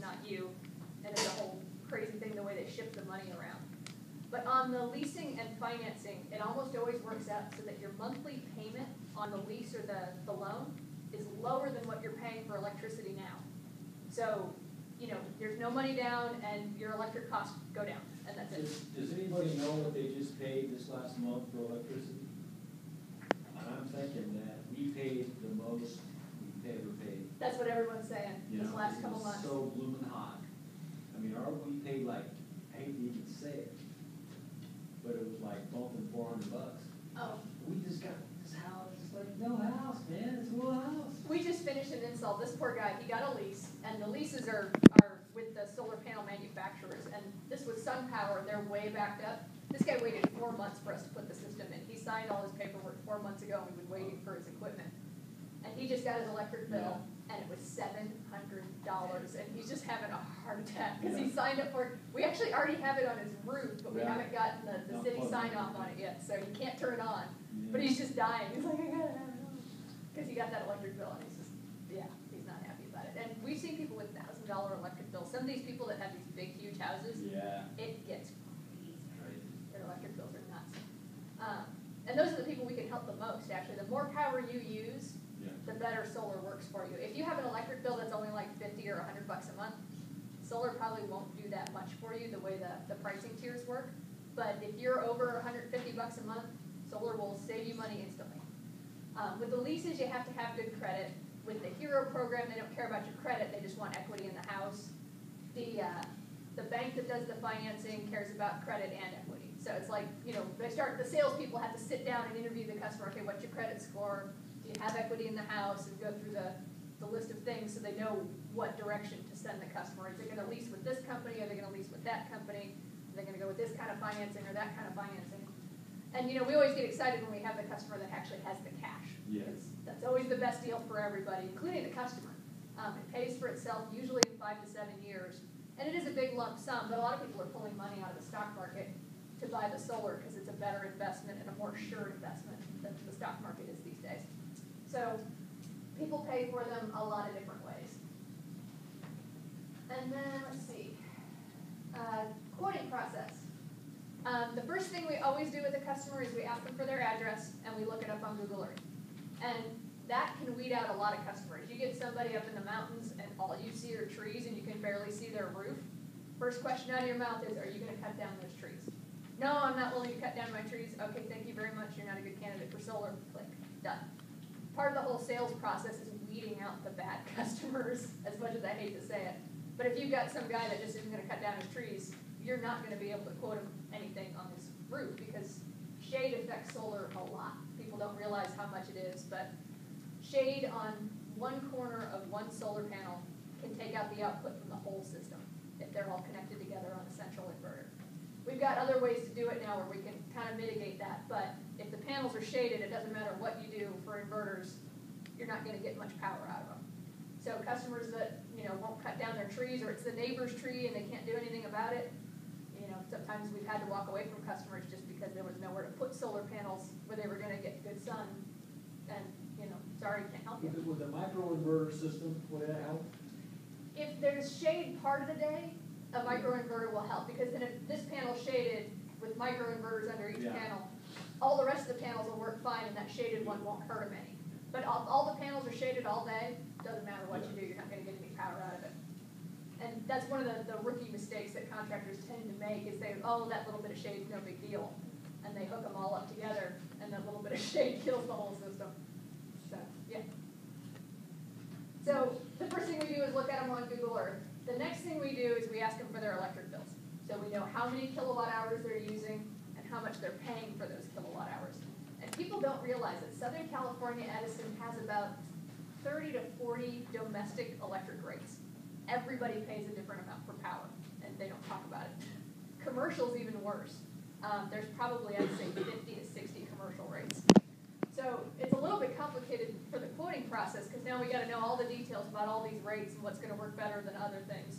not you, and it's a whole crazy thing the way they ship the money around. But on the leasing and financing, it almost always works out so that your monthly payment on the lease or the loan is lower than what you're paying for electricity now. So, you know, there's no money down and your electric costs go down, and that's it. Does anybody know what they just paid this last month for electricity? And I'm thinking that we paid the most we've ever paid. That's what everyone's saying this last couple months. So blooming hot. I mean, we paid like, I hate to even say it, but it was like bumping $400. Oh. We just got this house. It's like no house, man. It's a little house. We just finished an install. This poor guy, he got a lease, and the leases are with the solar panel manufacturers. And this was SunPower. They're way backed up. This guy waited 4 months for us to put the system in. He signed all his paperwork 4 months ago, and we've been waiting for his equipment. And he just got his electric bill, and it was $700, and he's just having a heart attack because he signed up for it. We actually already have it on his roof, but we haven't gotten the city sign-off on it yet, so you can't turn it on. But he's just dying. He's like, I gotta have it on. Because he got that electric bill, and he's just, he's not happy about it. And we've seen people with $1,000 electric bills. Some of these people that have these big, huge houses, it gets crazy. Their electric bills are nuts. And those are the people we can help the most, actually. The more power you use, the better solar works for you. If you have an electric bill that's only like $50 or $100 a month, solar probably won't do that much for you the way the pricing tiers work. But if you're over $150 a month, solar will save you money instantly. With the leases, you have to have good credit. With the Hero program, they don't care about your credit, they just want equity in the house. The bank that does the financing cares about credit and equity. So it's like, you know, the salespeople have to sit down and interview the customer. Okay, what's your credit score? Do you have equity in the house? And go through the list of things so they know what direction to send the customer. Is they going to lease with this company? Are they going to lease with that company? Are they going to go with this kind of financing or that kind of financing? And, you know, we always get excited when we have the customer that actually has the cash. Because that's always the best deal for everybody, including the customer. It pays for itself usually in 5 to 7 years. And it is a big lump sum, but a lot of people are pulling money out of the stock market to buy the solar because it's a better investment and a more sure investment than the stock market is these days. So people pay for them a lot of different ways. And then, let's see, quoting process. The first thing we always do with a customer is we ask them for their address and we look it up on Google Earth. And that can weed out a lot of customers. You get somebody up in the mountains and all you see are trees and you can barely see their roof. First question out of your mouth is, are you going to cut down those trees? No, I'm not willing to cut down my trees. Okay, thank you very much. You're not a good candidate for solar. Click. Done. Part of the whole sales process is weeding out the bad customers, as much as I hate to say it. But if you've got some guy that just isn't going to cut down his trees, you're not going to be able to quote him anything on his roof because shade affects solar a lot. People don't realize how much it is, but shade on one corner of one solar panel can take out the output from the whole system if they're all connected together on a central inverter. We've got other ways to do it now where we can kind of mitigate that, but if the panels are shaded, it doesn't matter what you do for inverters, you're not going to get much power out of them. So customers that, you know, won't cut down their trees, or it's the neighbor's tree and they can't do anything about it, you know, sometimes we've had to walk away from customers just because there was nowhere to put solar panels where they were going to get good sun, and, you know, sorry, can't help you. With the microinverter system, would that help? If there's shade part of the day, a microinverter will help, because then if this panel's shaded with microinverters under each panel, all the rest of the panels will work fine and that shaded one won't hurt them any. But all the panels are shaded all day, doesn't matter what you do, you're not going to get any power out of it. And that's one of the rookie mistakes that contractors tend to make is they, oh, that little bit of shade is no big deal. And they hook them all up together and that little bit of shade kills the whole system. So, yeah. So the first thing we do is look at them on Google Earth. The next thing we do is we ask them for their electric bills. So we know how many kilowatt hours they're using and how much they're paying for those kilowatt hours. And people don't realize that Southern California Edison has about 30 to 40 domestic electric rates. Everybody pays a different amount for power, and they don't talk about it. Commercial's even worse. There's probably, I'd say, 50 to 60 commercial rates. So it's a little bit complicated for the quoting process because now we got to know all the details about all these rates and what's going to work better than other things.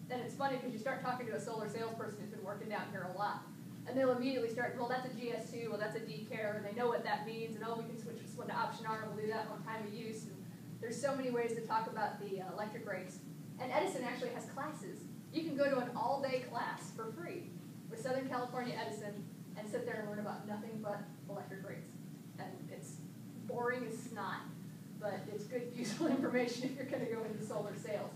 Then it's funny because you start talking to a solar salesperson who's been working down here a lot, and they'll immediately start, well, that's a GS2, well, that's a DCARE, and they know what that means, and oh, we can switch this one to option R, and we'll do that on time of use. And there's so many ways to talk about the electric rates. And Edison actually has classes. You can go to an all-day class for free with Southern California Edison and sit there and learn about nothing but electric rates. And it's boring as snot, but it's good, useful information if you're going to go into solar sales.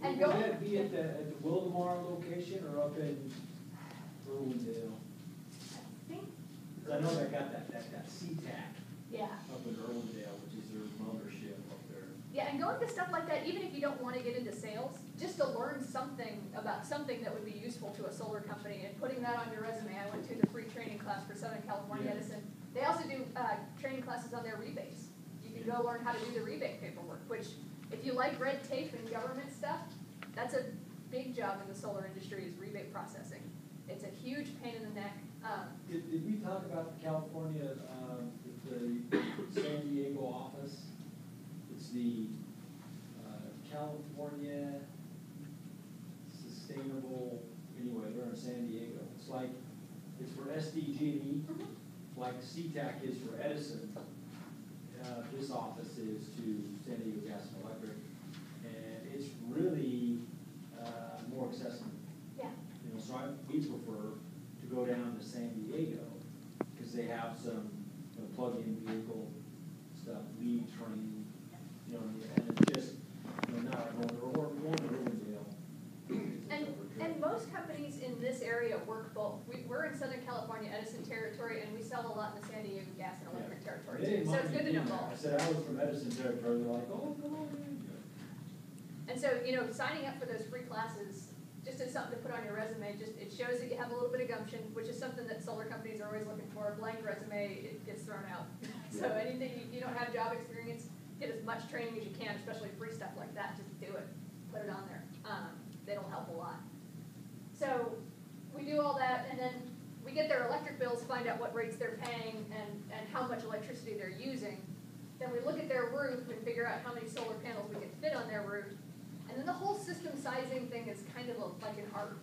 And Will that be at the Wildomar location or up in Irwindale? I think. I know they got that SeaTac Yeah. up in Irwindale, which is their mothership up there. Yeah, and going to stuff like that, even if you don't want to get into sales, just to learn something about something that would be useful to a solar company and putting that on your resume. I went to the free training class for Southern California Edison. They also do training classes on their rebates. You can go learn how to do the rebate paperwork, which if you like red tape and government stuff, that's a big job in the solar industry is rebate processing. It's a huge pain in the neck. Did we talk about California, the San Diego office? It's the California Sustainable, anyway, they're in San Diego. It's like, it's for SDG&E, like SeaTac is for Edison. This office is to San Diego Gas and Electric, and it's really more accessible. Yeah. You know, so we prefer to go down to San Diego because they have some plug-in vehicle stuff, lead training, you know, and it's just not going to Irwindale. And most companies in this area work both. We're in Southern California Edison territory, and we sell a lot in the San Diego Gas and Electric territory too. So it's good to know both. I said I was from Edison territory. They're like, oh, come on in. And so, signing up for those free classes, just as something to put on your resume, it shows that you have a little bit of gumption, which is something that solar companies are always looking for. A blank resume, it gets thrown out. So anything you don't have job experience, get as much training as you can, especially free stuff like that. Just do it, put it on there. It'll help a lot. So we do all that, and then we get their electric bills, find out what rates they're paying and how much electricity they're using. Then we look at their roof and figure out how many solar panels we can fit on their roof. And then the whole system sizing thing is kind of like an art.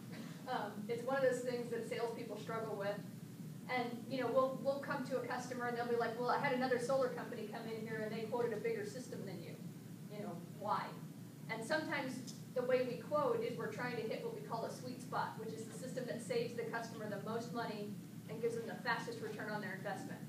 It's one of those things that salespeople struggle with. And we'll come to a customer and they'll be like, well, I had another solar company come in here and they quoted a bigger system than you. Why? And sometimes the way we quote is we're trying to hit what we call a sweet spot, which is the system that saves the customer the most money and gives them the fastest return on their investment.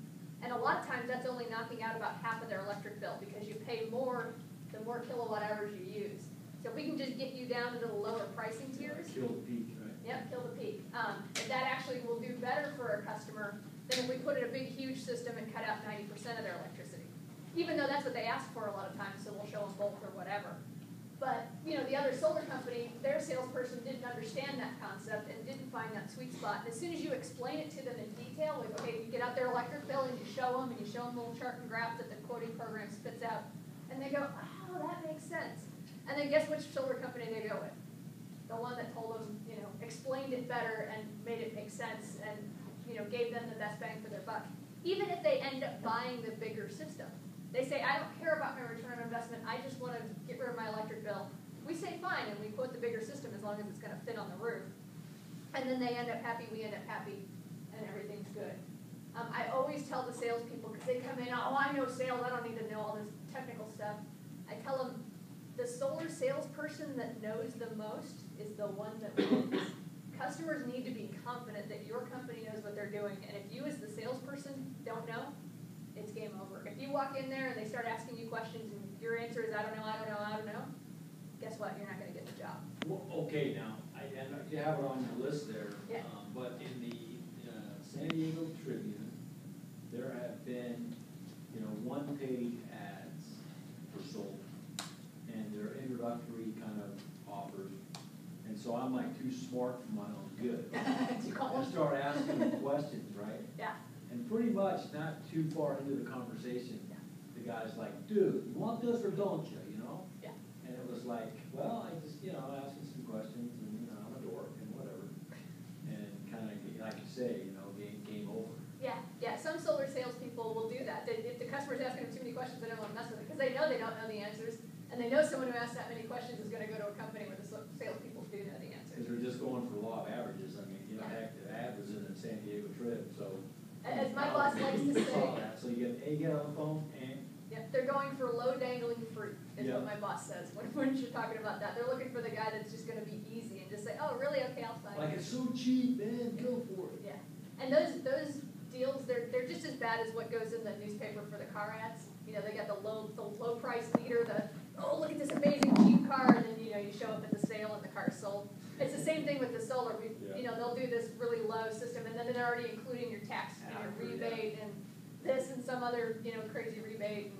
And a lot of times that's only knocking out about half of their electric bill because you pay more the more kilowatt hours you use. So if we can just get you down to the lower pricing tiers. Kill the peak, right? Yep, kill the peak. And that actually will do better for a customer than if we put in a big, huge system and cut out 90% of their electricity. Even though that's what they ask for a lot of times, so we'll show them both or whatever. But, the other solar company, their salesperson didn't understand that concept and didn't find that sweet spot. And as soon as you explain it to them in detail, like, okay, you get out their electric bill and you show them a little chart and graph that the quoting program spits out. And they go, oh, that makes sense. And then guess which solar company they go with? The one that told them, explained it better and made it make sense and, gave them the best bang for their buck. Even if they end up buying the bigger system. They say, I don't care about my return on investment, I just want to get rid of my electric bill. We say fine, and we quote the bigger system as long as it's going to fit on the roof. And then they end up happy, we end up happy, and everything's good. I always tell the salespeople, because they come in, oh, I know sales, I don't need to know all this technical stuff. I tell them, the solar salesperson that knows the most is the one that wins. Customers need to be confident that your company knows what they're doing, and if you as the salesperson don't know, it's game over. If you walk in there and they start asking you questions and your answer is, I don't know, guess what? You're not going to get the job. Well, okay, now, you have it on your list there. Yeah. But in the San Diego Tribune, there have been, one-page ads for solar, and they're introductory kind of offers. And so I'm like too smart for my own good. I start asking them questions, right? Yeah. And pretty much not too far into the conversation, the guy's like, dude, you want this or don't you, Yeah. And it was like, well, I just, asking some questions, and, I'm a dork and whatever. And kind of, like you say, game over. Yeah. Some solar salespeople will do that. If the customer's asking them too many questions, they don't want to mess with it because they know they don't know the answers, and they know someone who asks that many questions is going to go to a company where the salespeople do know the answers. Because they're just going for law of averages. I mean, heck, the ad was in the San Diego Trib, so. As my boss likes to say. So you get on the phone and. Yep, They're going for low dangling fruit, is Yeah. what my boss says when you're talking about that. They're looking for the guy that's just going to be easy and just say, oh, really? Okay, I'll sign. Like, it's so cheap, man, go for it. Yeah, and those deals, they're just as bad as what goes in the newspaper for the car ads. You know, they got the low price leader, oh, look at this amazing cheap car, and then, you know, you show up at the sale and the car's sold. It's the same thing with the solar. You know, they'll do this really low system, and then they're already including your tax and your rebate and this and some other, you know, crazy rebate,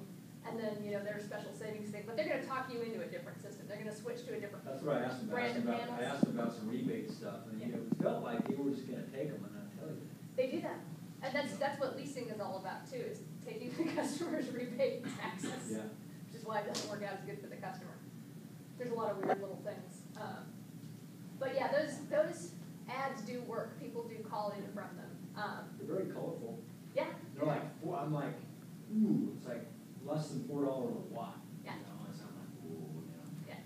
and then, you know, their special savings thing. But they're going to talk you into a different system. They're going to switch to a different That's what I asked them about. brand of panels. I asked them about some rebate stuff, and, you know, it felt like they were just gonna take them and not tell you. They do that. And that's what leasing is all about too, is taking the customer's rebate and taxes. Yeah. Which is why it doesn't work out as good for the customer. There's a lot of weird little things. But yeah, those ads do work. People do call in from them. They're very colorful. Yeah. They're like, I'm like, ooh, it's like less than $4 a watt. Yeah. You know, and so I'm like, ooh, you know. Yeah.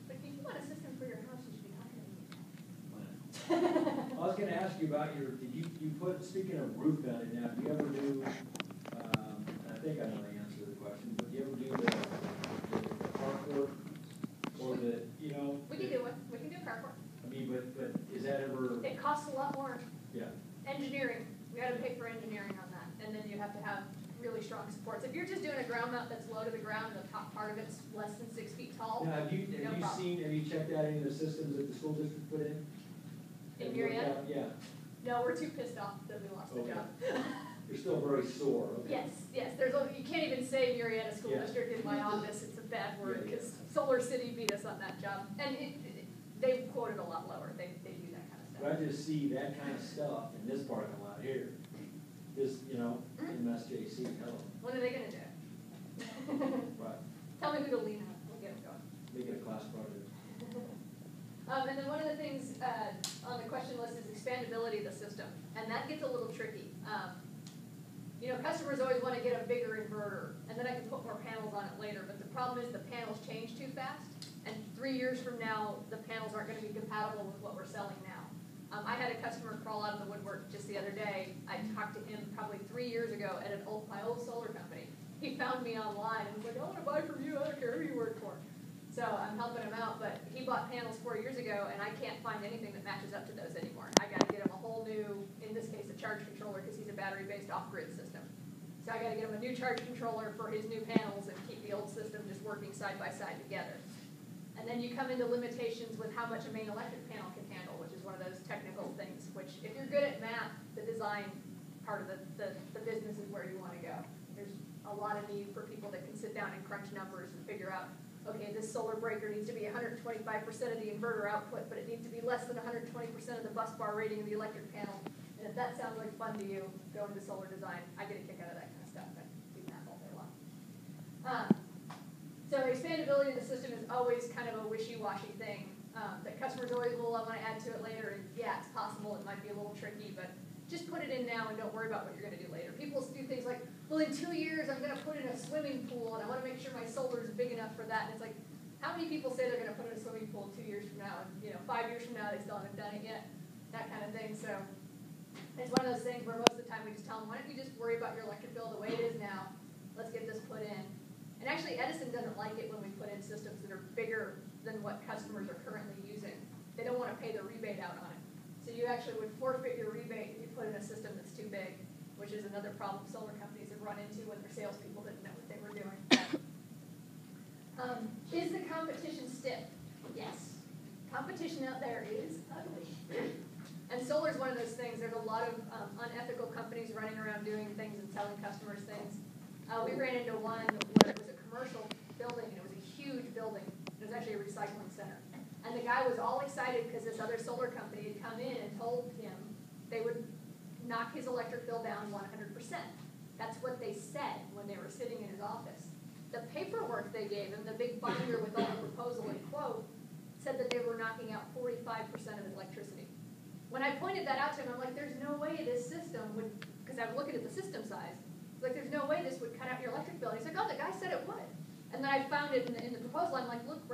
But if you want a system for your house, you should be talking to me. I was gonna ask you about speaking of roof mounted now, do you ever do, and I think I know the answer to the question, but do you ever do the carport or you know? We can do it. We can do carport. I mean, but is that ever, It costs a lot more. yeah, Engineering. We got to pay for engineering on that. And then you have to have really strong supports. If you're just doing a ground mount that's low to the ground, the top part of it's less than 6 feet tall. now, have you checked out any of the systems that the school district put in? In Have you looked Marietta? out- Yeah, No, we're too pissed off that we lost the Okay. job. you're still very sore, okay? Yes. You can't even say Marietta School Yeah. District in my office. It's a bad word Yeah, because Solar City beat us on that job. And they quoted a lot lower. They do that kind of stuff. But I just see that kind of stuff in this parking lot here, this, you know, MSJC, hello, What are they going to do? right, Tell me who to lean on. We'll get them going. make it a class project. And then one of the things on the question list is expandability of the system, and that gets a little tricky. You know, customers always want to get a bigger inverter, and then I can put more panels on it later, but the problem is the panels change too fast, and 3 years from now, the panels aren't going to be compatible with what we're selling now. I had a customer crawl out of the woodwork just the other day. I talked to him probably 3 years ago at my old solar company. He found me online and was like, I want to buy from you, I don't care who you work for. So I'm helping him out, but he bought panels 4 years ago, and I can't find anything that matches up to those anymore. I got to get him a whole new, in this case, a charge controller, because he's a battery-based off-grid system. So I got to get him a new charge controller for his new panels and keep the old system just working side by side together. And then you come into limitations with how much a main electric panel can handle, which is one of those technical things, which if you're good at math, the design part of the business is where you want to go. There's a lot of need for people that can sit down and crunch numbers and figure out, okay, this solar breaker needs to be 125% of the inverter output, but it needs to be less than 120% of the bus bar rating of the electric panel. And if that sounds like fun to you, go into solar design. I get a kick out of that kind of stuff. I do math all day long. So expandability of the system is always kind of a wishy-washy thing that customers always will want to add to it later. And yeah, it's possible. It might be a little tricky, but just put it in now and don't worry about what you're going to do later. People do things like, well, in 2 years, I'm going to put in a swimming pool, and I want to make sure my solar is big enough for that. And it's like, how many people say they're going to put in a swimming pool 2 years from now, and 5 years from now they still haven't done it yet? That kind of thing. So it's one of those things where most of the time we just tell them, why don't you just worry about your electric bill the way it is now? Let's get this put in. And actually, Edison doesn't like it when we put in systems that are bigger than what customers are currently using. They don't want to pay the rebate out on it. So you actually would forfeit your rebate if you put in a system that's too big, which is another problem solar companies have run into when their salespeople didn't know what they were doing. Is the competition stiff? Yes. Competition out there is ugly. And solar is one of those things. There's a lot of unethical companies running around doing things and selling customers things. We ran into one where it was a commercial building, and it was a huge building. It was actually a recycling center. And the guy was all excited because this other solar company had come in and told him they would knock his electric bill down 100%. That's what they said when they were sitting in his office. The paperwork they gave him, the big binder with all the proposal and quote, said that they were knocking out 45% of his electricity. When I pointed that out to him, I'm like, there's no way this system would, because I was looking at the system size, like, there's no way this would cut out your electric bill. And he's like, oh, the guy said it would. And then I found it in the proposal. I'm like, look,